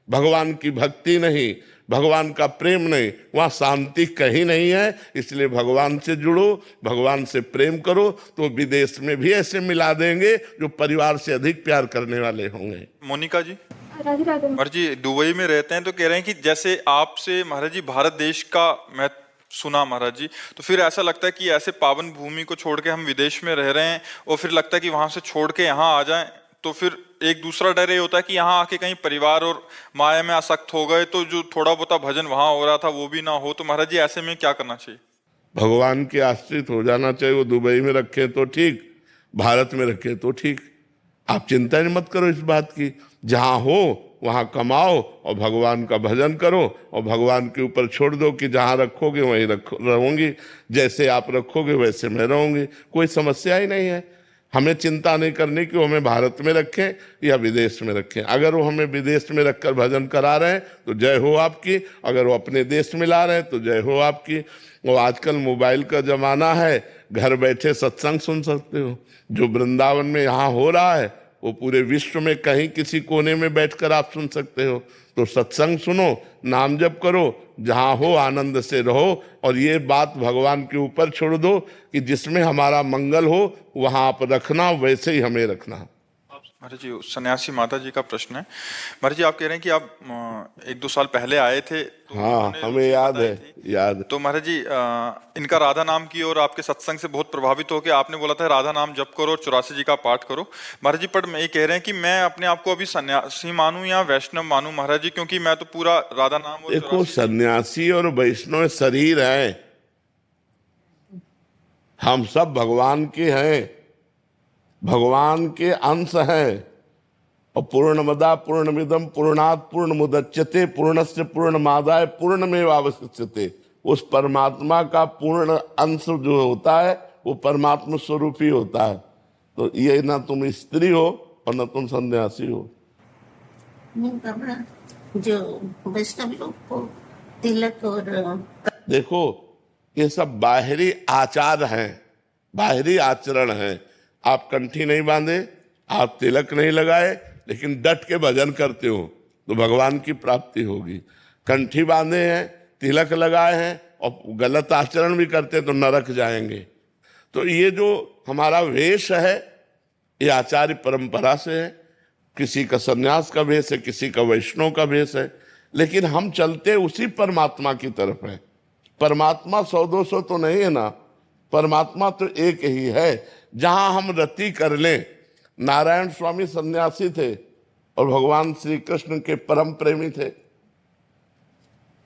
भगवान की भक्ति नहीं, भगवान का प्रेम नहीं, वहां शांति कहीं नहीं है। इसलिए भगवान से जुड़ो, भगवान से प्रेम करो, तो विदेश में भी ऐसे मिला देंगे जो परिवार से अधिक प्यार करने वाले होंगे। मोनिका जी, राधे राधे। महाराज जी दुबई में रहते हैं तो कह रहे हैं कि जैसे आपसे महाराज जी भारत देश का मैं सुना महाराज जी, तो फिर ऐसा लगता है कि ऐसे पावन भूमि को छोड़ के हम विदेश में रह रहे हैं, और फिर लगता है कि वहां से छोड़ के यहाँ आ जाएं, तो फिर एक दूसरा डर ये होता है कि यहाँ आके कहीं परिवार और माया में आसक्त हो गए तो जो थोड़ा बहुत भजन वहां हो रहा था वो भी ना हो। तो महाराज जी ऐसे में क्या करना चाहिए? भगवान के आश्रित हो जाना चाहिए। वो दुबई में रखे तो ठीक, भारत में रखे तो ठीक। आप चिंता नहीं मत करो इस बात की, जहां हो वहां कमाओ और भगवान का भजन करो, और भगवान के ऊपर छोड़ दो कि जहां रखोगे वहीं रहूंगी, जैसे आप रखोगे वैसे मैं रहूंगी। कोई समस्या ही नहीं है। हमें चिंता नहीं करनी कि वो हमें भारत में रखें या विदेश में रखें। अगर वो हमें विदेश में रखकर भजन करा रहे हैं तो जय हो आपकी, अगर वो अपने देश में ला रहे हैं तो जय हो आपकी। वो आजकल मोबाइल का जमाना है, घर बैठे सत्संग सुन सकते हो। जो वृंदावन में यहाँ हो रहा है वो पूरे विश्व में कहीं किसी कोने में बैठकर आप सुन सकते हो। तो सत्संग सुनो, नाम जप करो, जहां हो आनंद से रहो, और ये बात भगवान के ऊपर छोड़ दो कि जिसमें हमारा मंगल हो वहां आप रखना, वैसे ही हमें रखना। महाराज जी सन्यासी माता जी का प्रश्न है। महाराज जी आप कह रहे हैं कि आप 1-2 साल पहले आए थे तो हाँ, हमें याद है, याद। तो महाराज जी इनका राधा नाम की और आपके सत्संग से बहुत प्रभावित होकर आपने बोला था राधा नाम जप करो, 84 जी का पाठ करो। महाराज जी पर ये कह रहे हैं कि मैं अपने आप को अभी सन्यासी मानूं या वैष्णव मानूं महाराज जी, क्योंकि मैं तो पूरा राधा नाम। देखो, सन्यासी और वैष्णव शरीर है, हम सब भगवान के हैं, भगवान के अंश हैं। और पूर्णमदा पूर्णमिदम पूर्णात् पूर्णमुदच्यते पूर्णस्य पूर्णमादाय पूर्णमेवावशिष्यते। उस परमात्मा का पूर्ण अंश जो होता है वो परमात्मा स्वरूप ही होता है। तो ये ना तुम स्त्री हो और ना तुम सन्यासी हो। जो वैष्णव लोग को तिलक और देखो, ये सब बाहरी आचार हैं, बाहरी आचरण हैं। आप कंठी नहीं बांधे, आप तिलक नहीं लगाए, लेकिन डट के भजन करते हो तो भगवान की प्राप्ति होगी। कंठी बांधे हैं, तिलक लगाए हैं और गलत आचरण भी करते तो नरक जाएंगे। तो ये जो हमारा वेश है ये आचार्य परंपरा से है। किसी का सन्यास का वेश है, किसी का वैष्णव का वेश है, लेकिन हम चलते उसी परमात्मा की तरफ है। परमात्मा 100-200 तो नहीं है ना, परमात्मा तो एक ही है। जहां हम रति कर लें, नारायण स्वामी सन्यासी थे और भगवान श्री कृष्ण के परम प्रेमी थे।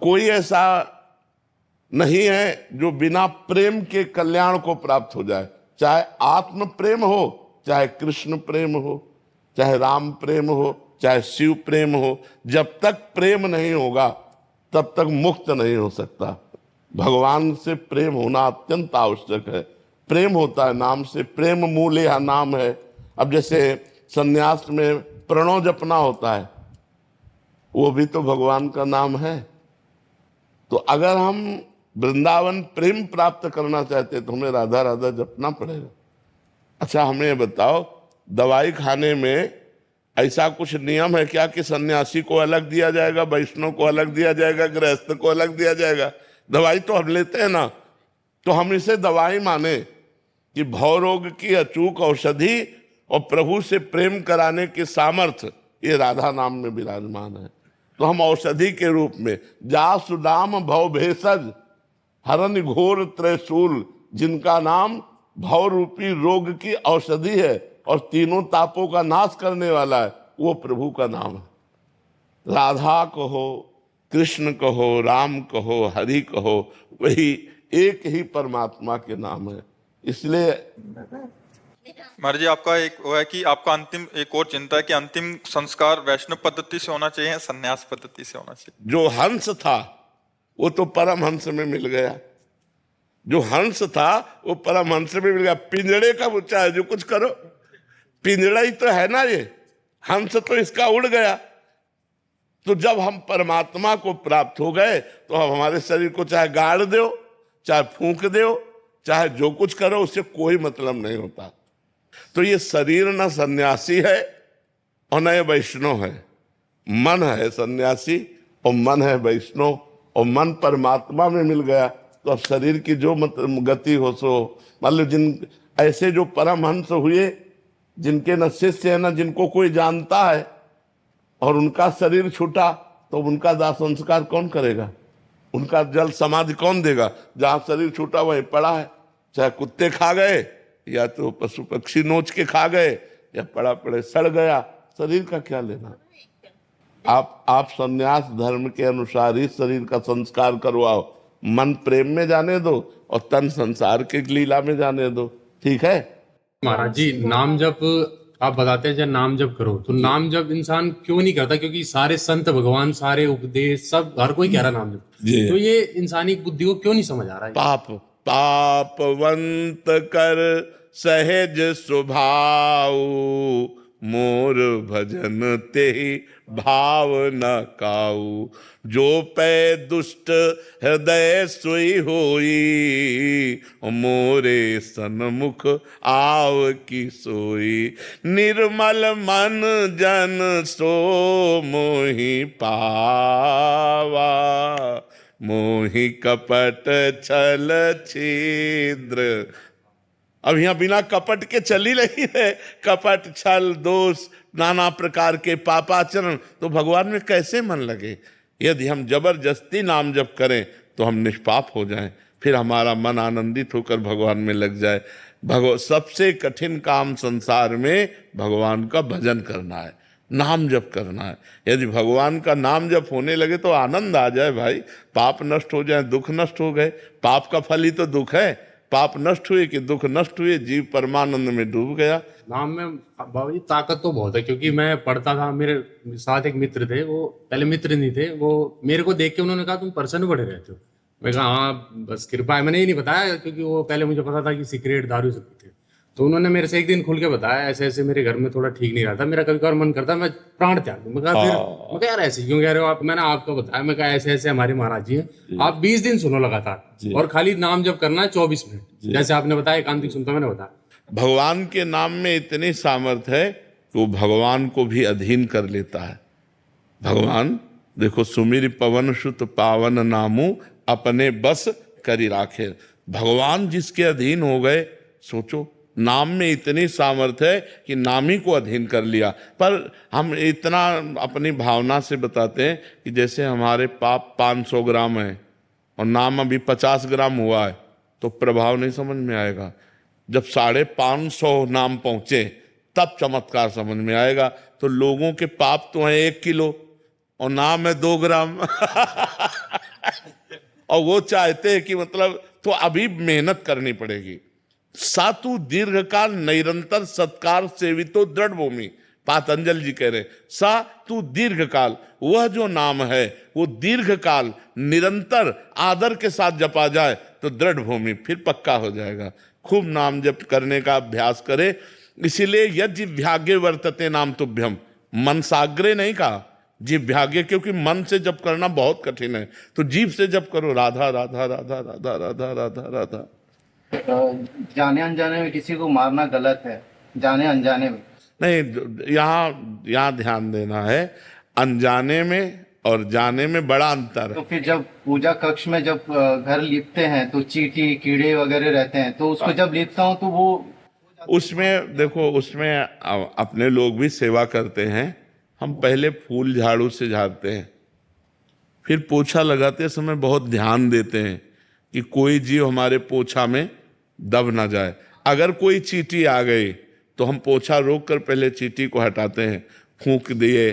कोई ऐसा नहीं है जो बिना प्रेम के कल्याण को प्राप्त हो जाए। चाहे आत्म प्रेम हो, चाहे कृष्ण प्रेम हो, चाहे राम प्रेम हो, चाहे शिव प्रेम हो, जब तक प्रेम नहीं होगा तब तक मुक्त नहीं हो सकता। भगवान से प्रेम होना अत्यंत आवश्यक है। प्रेम होता है नाम से, प्रेम मूल यह नाम है। अब जैसे सन्यास में प्रणव जपना होता है, वो भी तो भगवान का नाम है। तो अगर हम वृंदावन प्रेम प्राप्त करना चाहते तो हमें राधा राधा जपना पड़ेगा। अच्छा, हमें ये बताओ, दवाई खाने में ऐसा कुछ नियम है क्या कि सन्यासी को अलग दिया जाएगा, वैष्णव को अलग दिया जाएगा, गृहस्थ को अलग दिया जाएगा? दवाई तो हम लेते हैं ना, तो हम इसे दवाई माने कि भवरोग की अचूक औषधि और प्रभु से प्रेम कराने के सामर्थ्य ये राधा नाम में विराजमान है। तो हम औषधि के रूप में जासु नाम भव भेषज हरन घोर त्रैशूल, जिनका नाम भव रूपी रोग की औषधि है और तीनों तापों का नाश करने वाला है, वो प्रभु का नाम है। राधा कहो, कृष्ण कहो, राम कहो, हरि कहो, वही एक ही परमात्मा के नाम है। इसलिए महाराज जी, आपका एक वो है कि आपका अंतिम एक और चिंता है कि अंतिम संस्कार वैष्णव पद्धति से होना चाहिए, संन्यास पद्धति से होना चाहिए? जो हंस था वो तो परम हंस में मिल गया। जो हंस था वो परम हंस में मिल गया। पिंजड़े का बच्चा है, जो कुछ करो, पिंजड़ा ही तो है ना ये, हंस तो इसका उड़ गया। तो जब हम परमात्मा को प्राप्त हो गए तो हम हमारे शरीर को चाहे गाड़ दो, चाहे फूंक दो, चाहे जो कुछ करो, उससे कोई मतलब नहीं होता। तो ये शरीर न सन्यासी है और न ये वैष्णव है, मन है सन्यासी और मन है वैष्णव, और मन परमात्मा में मिल गया तो अब शरीर की जो गति हो सो। मान लो जिन ऐसे जो परमहंस हुए, जिनके न शिष्य है न जिनको कोई जानता है, और उनका शरीर छूटा तो उनका दाह संस्कार कौन करेगा? उनका जल समाधि कौन देगा? जहां शरीर छूटा वहीं पड़ा है, चाहे कुत्ते खा गए या तो पशु पक्षी नोच के खा गए या पड़ा पड़े सड़ गया, शरीर का क्या लेना? आप संन्यास धर्म के अनुसार ही शरीर का संस्कार करवाओ, मन प्रेम में जाने दो और तन संसार के लीला में जाने दो, ठीक है? महाराज जी, नाम जप आप बताते हैं जब नाम जप करो, तो नाम जप इंसान क्यों नहीं करता? क्योंकि सारे संत भगवान, सारे उपदेश, सब हर कोई कह रहा नाम जप, तो ये इंसानी बुद्धि को क्यों नहीं समझ आ रहा है? पापवंत कर सहज स्वभाव, मोर भजन ते भाव न काऊ। जो पै दुष्ट हृदय सोई होई, मोरे सन्मुख आव की सोई। निर्मल मन जन सो मोहि पावा, मोहि कपट छल छिद्र। अब यहाँ बिना कपट के चल ही रही है, कपट छल दोष नाना प्रकार के पापाचरण, तो भगवान में कैसे मन लगे? यदि हम जबरदस्ती नाम जप करें तो हम निष्पाप हो जाएं, फिर हमारा मन आनंदित होकर भगवान में लग जाए। सबसे कठिन काम संसार में भगवान का भजन करना है, नाम जप करना है। यदि भगवान का नाम जप होने लगे तो आनंद आ जाए भाई, पाप नष्ट हो जाए, दुख नष्ट हो गए। पाप का फल ही तो दुख है, पाप नष्ट हुए कि दुख नष्ट हुए, जीव परमानंद में डूब गया। नाम में बाबा जी ताकत तो बहुत है, क्योंकि मैं पढ़ता था, मेरे साथ एक मित्र थे, वो पहले मित्र नहीं थे, वो मेरे को देख के उन्होंने कहा तुम प्रसन्न बड़े रहते हो। मैं कहा हाँ बस कृपा है। मैंने ये नहीं बताया क्योंकि वो पहले मुझे पता था कि सिगरेट दारू सब पीते, तो उन्होंने मेरे से एक दिन खुल के बताया ऐसे ऐसे मेरे घर में थोड़ा ठीक नहीं रहा था, मेरा कभी कभार मन करता मैं प्राण त्याग दूं। मैं कहा फिर मैं कहा यार ऐसे क्यों कह रहे हो आप? मैंने आपको बताया, मैं कहा ऐसे ऐसे हमारे महाराज जी हैं, आप 20 दिन सुनो लगातार और खाली नाम जप करना है 24 मिनट, जैसे आपने बताया एकांतिक सुनता, मैंने बताया। भगवान के नाम में इतनी सामर्थ्य है कि वो भगवान को भी अधीन कर लेता है। भगवान देखो, सुमिर पवन सुत पावन नामू अपने बस करी राखे। भगवान जिसके अधीन हो गए, सोचो नाम में इतनी सामर्थ्य है कि नाम ही को अधीन कर लिया। पर हम इतना अपनी भावना से बताते हैं कि जैसे हमारे पाप 500 ग्राम है और नाम अभी 50 ग्राम हुआ है, तो प्रभाव नहीं समझ में आएगा। जब 550 नाम पहुंचे तब चमत्कार समझ में आएगा। तो लोगों के पाप तो हैं 1 किलो, और नाम है 2 ग्राम। और वो चाहते हैं कि मतलब तो अभी मेहनत करनी पड़ेगी। सातु दीर्घकाल निरंतर सत्कार सेवितो दृढ़ भूमि, पातंजल जी कह रहे सा तू दीर्घकाल, वह जो नाम है वो दीर्घकाल निरंतर आदर के साथ जपा जाए तो दृढ़ भूमि, फिर पक्का हो जाएगा। खूब नाम जप करने का अभ्यास करे। इसीलिए यज्ञ वर्तते नाम तुभ्यम, मन साग्रे नहीं कहा, जिह्वाग्य, क्योंकि मन से जप करना बहुत कठिन है, तो जीभ से जप करो राधा राधा राधा राधा राधा राधा राधा। जाने अनजाने में किसी को मारना गलत है, जाने अनजाने में नहीं, यहाँ ध्यान देना है, अनजाने में और जाने में बड़ा अंतर है। तो फिर जब पूजा कक्ष में जब घर लिपते हैं तो चींटी कीड़े वगैरह रहते हैं, तो उसको जब लिपता हूँ तो वो उसमें देखो, उसमें अपने लोग भी सेवा करते हैं। हम पहले फूल झाड़ू से झाड़ते हैं, फिर पोछा लगाते समय बहुत ध्यान देते हैं कि कोई जीव हमारे पोछा में दब ना जाए। अगर कोई चींटी आ गई तो हम पोछा रोक कर पहले चींटी को हटाते हैं, फूंक दिए,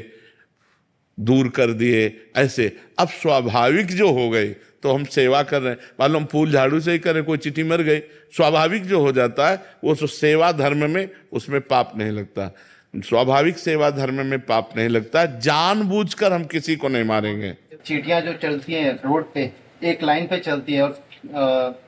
दूर कर दिए, ऐसे। अब स्वाभाविक जो हो गई तो हम सेवा कर रहे हैं, मालूम हम फूल झाड़ू से ही करें, कोई चींटी मर गई, स्वाभाविक जो हो जाता है वो सेवा धर्म में, उसमें पाप नहीं लगता। स्वाभाविक सेवा धर्म में पाप नहीं लगता। जानबूझकर हम किसी को नहीं मारेंगे। चींटियां जो चलती हैं रोड पे एक लाइन पे चलती है और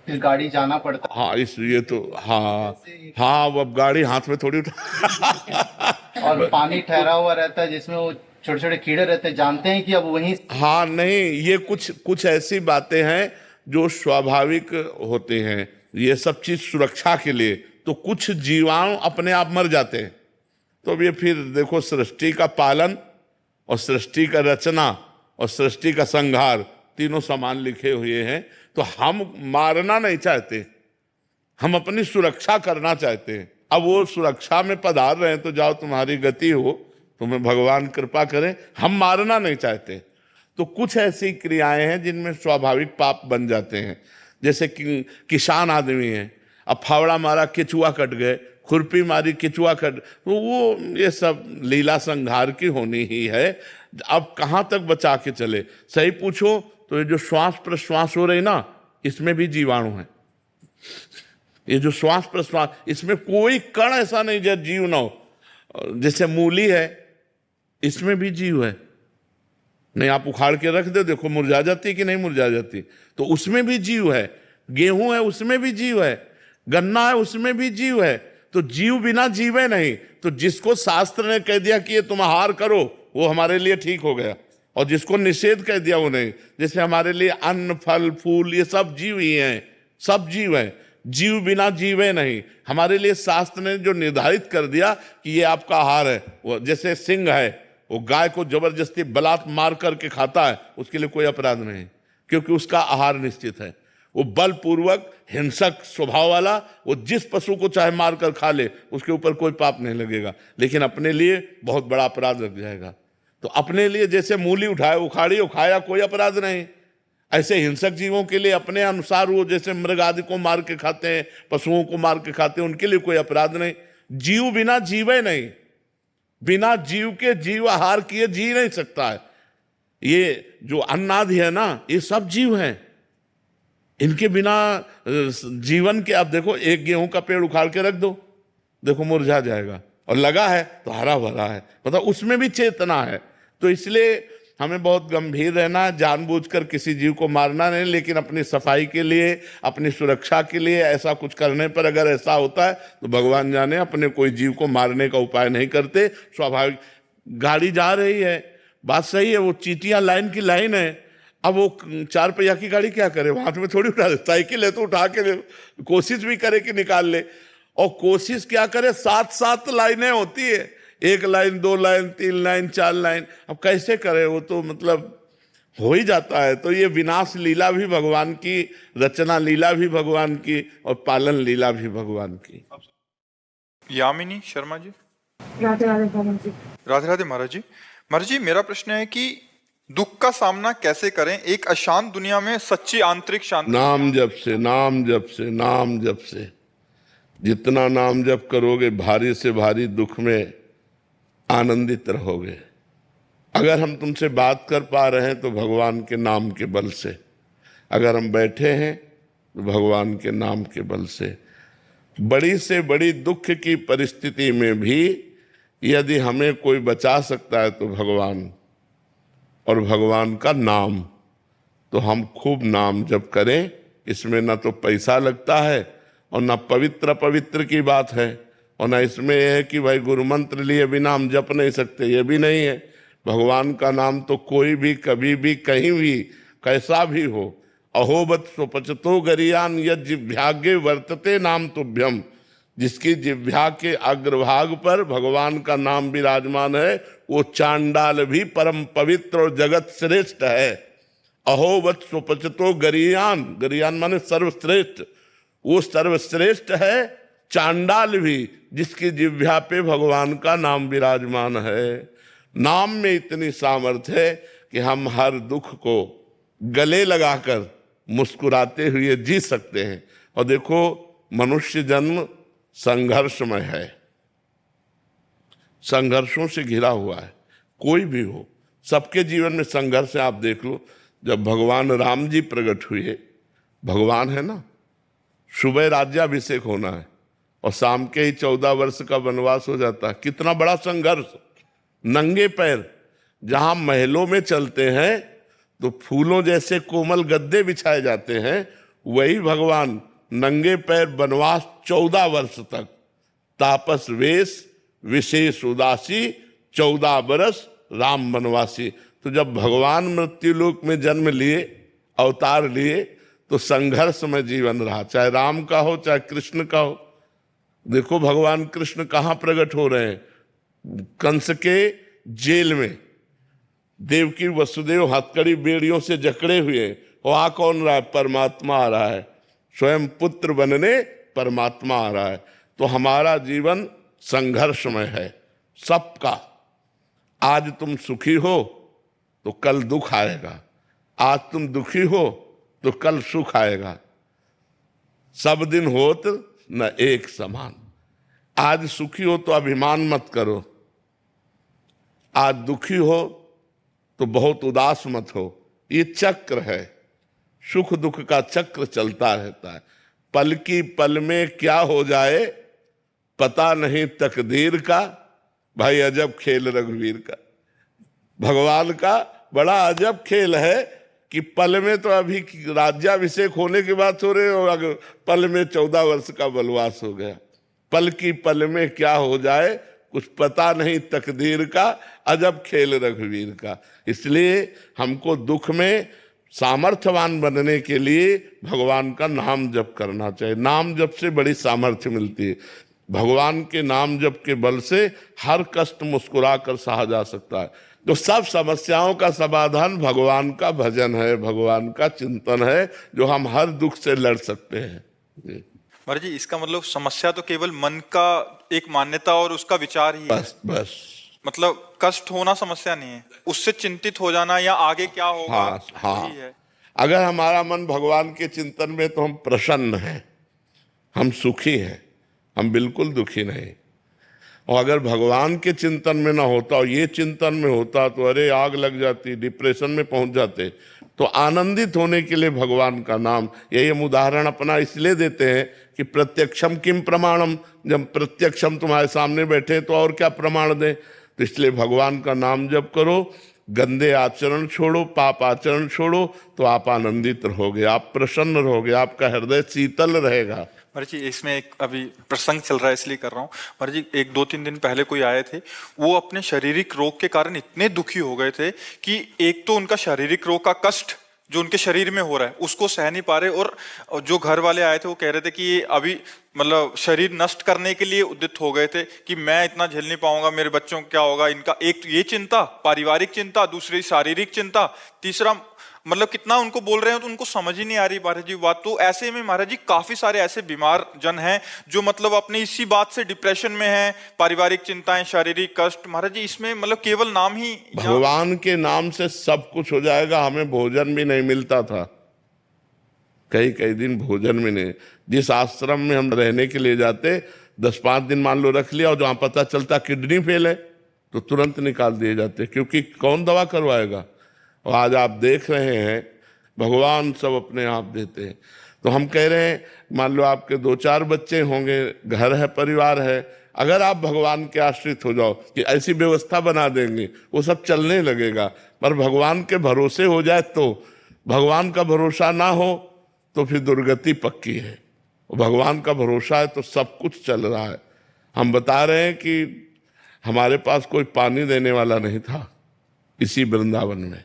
फिर गाड़ी जाना पड़ता है। हाँ, इसलिए तो हाँ अब गाड़ी हाथ में थोड़ी उठा। और पानी ठहरा हुआ रहता है जिसमें वो छोटे छोटे कीड़े रहते हैं, जानते हैं कि अब वहीं। हाँ नहीं, ये कुछ ऐसी बातें हैं जो स्वाभाविक होते हैं, ये सब चीज सुरक्षा के लिए। तो कुछ जीवाणु अपने आप मर जाते हैं। तो अब ये फिर देखो, सृष्टि का पालन और सृष्टि का रचना और सृष्टि का संहार तीनों समान लिखे हुए हैं। तो हम मारना नहीं चाहते, हम अपनी सुरक्षा करना चाहते हैं। अब वो सुरक्षा में पधार रहे हैं तो जाओ, तुम्हारी गति हो, तुम्हें भगवान कृपा करें। हम मारना नहीं चाहते। तो कुछ ऐसी क्रियाएं हैं जिनमें स्वाभाविक पाप बन जाते हैं। जैसे कि किसान आदमी है, अब फावड़ा मारा केचुआ कट गए, खुरपी मारी केचुआ कट, तो वो ये सब लीला संहार की होनी ही है। अब कहाँ तक बचा के चले? सही पूछो तो ये जो श्वास प्रश्वास हो रही ना, इसमें भी जीवाणु है। ये जो श्वास प्रश्वास, इसमें कोई कण ऐसा नहीं जो जीव ना हो। जैसे मूली है, इसमें भी जीव है। नहीं, आप उखाड़ के रख दो, देखो मुरझा जाती कि नहीं मुरझा जाती, तो उसमें भी जीव है। गेहूं है, उसमें भी जीव है। गन्ना है, उसमें भी जीव है। तो जीव बिना जीवे नहीं। तो जिसको शास्त्र ने कह दिया कि ये तुम आहार करो, वो हमारे लिए ठीक हो गया, और जिसको निषेध कह दिया वो नहीं। जैसे हमारे लिए अन्न फल फूल ये सब जीव ही हैं, सब जीव हैं। जीव बिना जीवे नहीं। हमारे लिए शास्त्र ने जो निर्धारित कर दिया कि ये आपका आहार है, वो जैसे सिंह है, वो गाय को जबरदस्ती बलात् मार करके खाता है, उसके लिए कोई अपराध नहीं, क्योंकि उसका आहार निश्चित है। वो बलपूर्वक हिंसक स्वभाव वाला, वो जिस पशु को चाहे मार कर खा ले, उसके ऊपर कोई पाप नहीं लगेगा। लेकिन अपने लिए बहुत बड़ा अपराध लग जाएगा। तो अपने लिए जैसे मूली उठाए, उखाड़ी और खाया, कोई अपराध नहीं। ऐसे हिंसक जीवों के लिए अपने अनुसार वो जैसे मृग आदि को मार के खाते हैं, पशुओं को मार के खाते हैं, उनके लिए कोई अपराध नहीं। जीव बिना जीवे नहीं, बिना जीव के जीव आहार किए जी नहीं सकता है। ये जो अन्नादि है ना, ये सब जीव हैं। इनके बिना जीवन के, आप देखो एक गेहूं का पेड़ उखाड़ के रख दो, देखो मुरझा जाएगा, और लगा है तो हरा भरा है, मतलब उसमें भी चेतना है। तो इसलिए हमें बहुत गंभीर रहना, जानबूझकर किसी जीव को मारना नहीं, लेकिन अपनी सफाई के लिए, अपनी सुरक्षा के लिए ऐसा कुछ करने पर अगर ऐसा होता है तो भगवान जाने, अपने कोई जीव को मारने का उपाय नहीं करते। स्वाभाविक गाड़ी जा रही है, बात सही है, वो चींटियां लाइन की लाइन है। अब वो 4 पहिया की गाड़ी क्या करे, हाथ में थोड़ी उठा दे। साइकिल है तो उठा के कोशिश भी करे कि निकाल ले, और कोशिश क्या करे, 7-7 लाइनें होती है, 1 लाइन 2 लाइन 3 लाइन 4 लाइन, अब कैसे करे? वो तो मतलब हो ही जाता है। तो ये विनाश लीला भी भगवान की, रचना लीला भी भगवान की, और पालन लीला भी भगवान की। यामिनी शर्मा जी। राधे राधे महाराज जी। राधे राधे महाराज जी। महाराज जी, मेरा प्रश्न है कि दुख का सामना कैसे करें एक अशांत दुनिया में सच्ची आंतरिक शांति? नाम जप से, नाम जप से, नाम जप से। जितना नाम जप करोगे, भारी से भारी दुख में आनंदित रहोगे। अगर हम तुमसे बात कर पा रहे हैं तो भगवान के नाम के बल से, अगर हम बैठे हैं तो भगवान के नाम के बल से। बड़ी से बड़ी दुख की परिस्थिति में भी यदि हमें कोई बचा सकता है तो भगवान, और भगवान का नाम। तो हम खूब नाम जप करें, इसमें ना तो पैसा लगता है और ना पवित्र पवित्र की बात है, और ना इसमें यह है कि भाई गुरु मंत्र लिए बिना हम जप नहीं सकते, ये भी नहीं है। भगवान का नाम तो कोई भी कभी भी कहीं भी कैसा भी हो। अहोबत स्वपचतो गरियान यद जिह्वाग्रे वर्तते नाम तुभ्यम, जिसकी जिह्वा के अग्रभाग पर भगवान का नाम विराजमान है वो चांडाल भी परम पवित्र और जगत श्रेष्ठ है। अहोबत स्वपचतो गरियान, गरियान माने सर्वश्रेष्ठ, वो सर्वश्रेष्ठ है चांडाल भी जिसकी जिह्वा पे भगवान का नाम विराजमान है। नाम में इतनी सामर्थ्य है कि हम हर दुख को गले लगाकर मुस्कुराते हुए जी सकते हैं। और देखो, मनुष्य जन्म संघर्षमय है, संघर्षों से घिरा हुआ है। कोई भी हो, सबके जीवन में संघर्ष है। आप देख लो, जब भगवान राम जी प्रकट हुए, भगवान है ना, सुबह राज्याभिषेक होना है और शाम के ही 14 वर्ष का वनवास हो जाता है। कितना बड़ा संघर्ष। नंगे पैर जहां महलों में चलते हैं तो फूलों जैसे कोमल गद्दे बिछाए जाते हैं, वही भगवान नंगे पैर वनवास 14 वर्ष तक, तापस वेश विशेष उदासी 14 बरस राम वनवासी। तो जब भगवान मृत्युलोक में जन्म लिए, अवतार लिए, तो संघर्ष में जीवन रहा, चाहे राम का हो चाहे कृष्ण का हो। देखो भगवान कृष्ण कहाँ प्रकट हो रहे हैं? कंस के जेल में, देवकी वसुदेव हथकड़ी बेड़ियों से जकड़े हुए, वहां कौन रहा है? परमात्मा आ रहा है, स्वयं पुत्र बनने परमात्मा आ रहा है। तो हमारा जीवन संघर्षमय है सबका। आज तुम सुखी हो तो कल दुख आएगा, आज तुम दुखी हो तो कल सुख आएगा। सब दिन होत न एक समान। आज सुखी हो तो अभिमान मत करो, आज दुखी हो तो बहुत उदास मत हो। ये चक्र है, सुख दुख का चक्र चलता रहता है। पल की पल में क्या हो जाए पता नहीं तकदीर का। भाई अजब खेल रघुवीर का, भगवान का बड़ा अजब खेल है कि पल में तो अभी राज्याभिषेक होने के बाद हो रहे हो, अगर पल में 14 वर्ष का वनवास हो गया। पल की पल में क्या हो जाए कुछ पता नहीं तकदीर का, अजब खेल रघुवीर का। इसलिए हमको दुख में सामर्थ्यवान बनने के लिए भगवान का नाम जप करना चाहिए। नाम जप से बड़ी सामर्थ्य मिलती है। भगवान के नाम जप के बल से हर कष्ट मुस्कुरा कर सहा जा सकता है। तो सब समस्याओं का समाधान भगवान का भजन है, भगवान का चिंतन है, जो हम हर दुख से लड़ सकते हैं। महाराज जी, इसका मतलब समस्या तो केवल मन का एक मान्यता और उसका विचार ही बस है। बस मतलब कष्ट होना समस्या नहीं है, उससे चिंतित हो जाना या आगे क्या होगा, हाँ। वही है। अगर हमारा मन भगवान के चिंतन में, तो हम प्रसन्न हैं, हम सुखी हैं, हम बिल्कुल दुखी नहीं। और अगर भगवान के चिंतन में ना होता और ये चिंतन में होता तो अरे आग लग जाती, डिप्रेशन में पहुंच जाते। तो आनंदित होने के लिए भगवान का नाम, यही हम उदाहरण अपना इसलिए देते हैं कि प्रत्यक्षम किम प्रमाणम। जब प्रत्यक्षम तुम्हारे सामने बैठे तो और क्या प्रमाण दें। तो इसलिए भगवान का नाम जप करो, गंदे आचरण छोड़ो, पाप आचरण छोड़ो, तो आप आनंदित रहोगे, आप प्रसन्न रहोगे, आपका हृदय शीतल रहेगा। महाराज जी, इसमें एक अभी प्रसंग चल रहा है इसलिए कर रहा हूँ। महाराज जी, 1-2-3 दिन पहले कोई आए थे, वो अपने शारीरिक रोग के कारण इतने दुखी हो गए थे कि एक तो उनका शारीरिक रोग का कष्ट जो उनके शरीर में हो रहा है उसको सह नहीं पा रहे, और जो घर वाले आए थे वो कह रहे थे कि ये अभी मतलब शरीर नष्ट करने के लिए उद्यत हो गए थे कि मैं इतना झेल नहीं पाऊंगा, मेरे बच्चों को क्या होगा। इनका एक ये चिंता, पारिवारिक चिंता, दूसरी शारीरिक चिंता, तीसरा मतलब कितना उनको बोल रहे हैं तो उनको समझ ही नहीं आ रही महाराज जी बात। तो ऐसे में महाराज जी काफी सारे ऐसे बीमार जन हैं जो मतलब अपनी इसी बात से डिप्रेशन में हैं, पारिवारिक चिंताएं, शारीरिक कष्ट। महाराज जी, इसमें मतलब केवल नाम ही, भगवान के नाम से सब कुछ हो जाएगा। हमें भोजन भी नहीं मिलता था, कई दिन भोजन में नहीं। जिस आश्रम में हम रहने के लिए जाते, 10-5 दिन मान लो रख लिया, और जहां पता चलता किडनी फेल है, तो तुरंत निकाल दिए जाते हैं, क्योंकि कौन दवा करवाएगा। और आज आप देख रहे हैं भगवान सब अपने आप देते हैं। तो हम कह रहे हैं, मान लो आपके 2-4 बच्चे होंगे, घर है, परिवार है, अगर आप भगवान के आश्रित हो जाओ कि ऐसी व्यवस्था बना देंगे वो सब चलने लगेगा। पर भगवान के भरोसे हो जाए तो, भगवान का भरोसा ना हो तो फिर दुर्गति पक्की है। भगवान का भरोसा है तो सब कुछ चल रहा है। हम बता रहे हैं कि हमारे पास कोई पानी देने वाला नहीं था इसी वृंदावन में,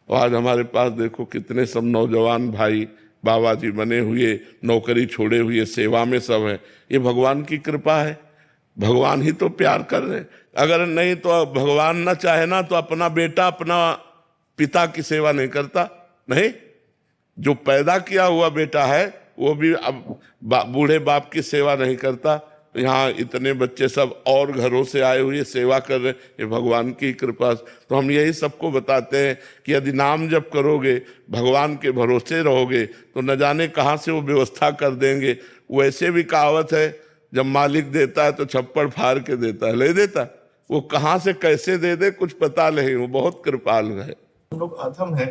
और आज हमारे पास देखो कितने सब नौजवान भाई बाबा जी बने हुए, नौकरी छोड़े हुए सेवा में सब हैं। ये भगवान की कृपा है, भगवान ही तो प्यार कर रहे हैं। अगर नहीं तो भगवान ना चाहे ना तो अपना बेटा अपना पिता की सेवा नहीं करता। नहीं, जो पैदा किया हुआ बेटा है वो भी अब बूढ़े बाप की सेवा नहीं करता। यहाँ इतने बच्चे सब और घरों से आए हुए सेवा कर रहे हैं, ये भगवान की कृपा। तो हम यही सबको बताते हैं कि यदि नाम जप करोगे, भगवान के भरोसे रहोगे, तो न जाने कहाँ से वो व्यवस्था कर देंगे। वैसे भी कहावत है, जब मालिक देता है तो छप्पड़ फाड़ के देता है, ले देता। वो कहाँ से कैसे दे दे कुछ पता नहीं, वो बहुत कृपालु है। हम लोग अधम है,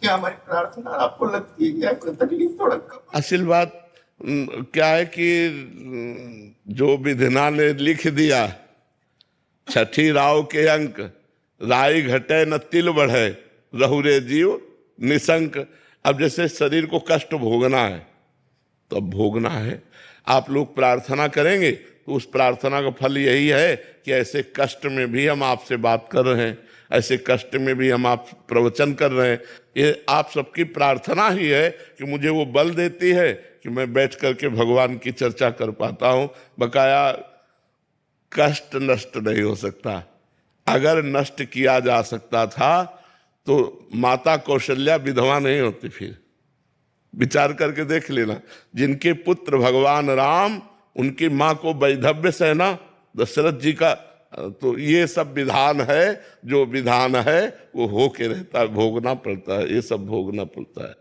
क्या हमारी प्रार्थना आपको लगती है कि आपको तकलीफ थोड़ा कम? असल बात क्या है कि जो विधिना ने लिख दिया, छठी राव के अंक, राई घटे न तिल बढ़े, रहुरे जीव निशंक। अब जैसे शरीर को कष्ट भोगना है तो अब भोगना है। आप लोग प्रार्थना करेंगे तो उस प्रार्थना का फल यही है कि ऐसे कष्ट में भी हम आपसे बात कर रहे हैं, ऐसे कष्ट में भी हम आप प्रवचन कर रहे हैं। ये आप सबकी प्रार्थना ही है कि मुझे वो बल देती है कि मैं बैठ करके भगवान की चर्चा कर पाता हूँ। बकाया कष्ट नष्ट नहीं हो सकता। अगर नष्ट किया जा सकता था तो माता कौशल्या विधवा नहीं होती। फिर विचार करके देख लेना, जिनके पुत्र भगवान राम, उनकी माँ को वैधव्य सेना दशरथ जी का। तो ये सब विधान है, जो विधान है वो होके रहता है, भोगना पड़ता है, ये सब भोगना पड़ता है।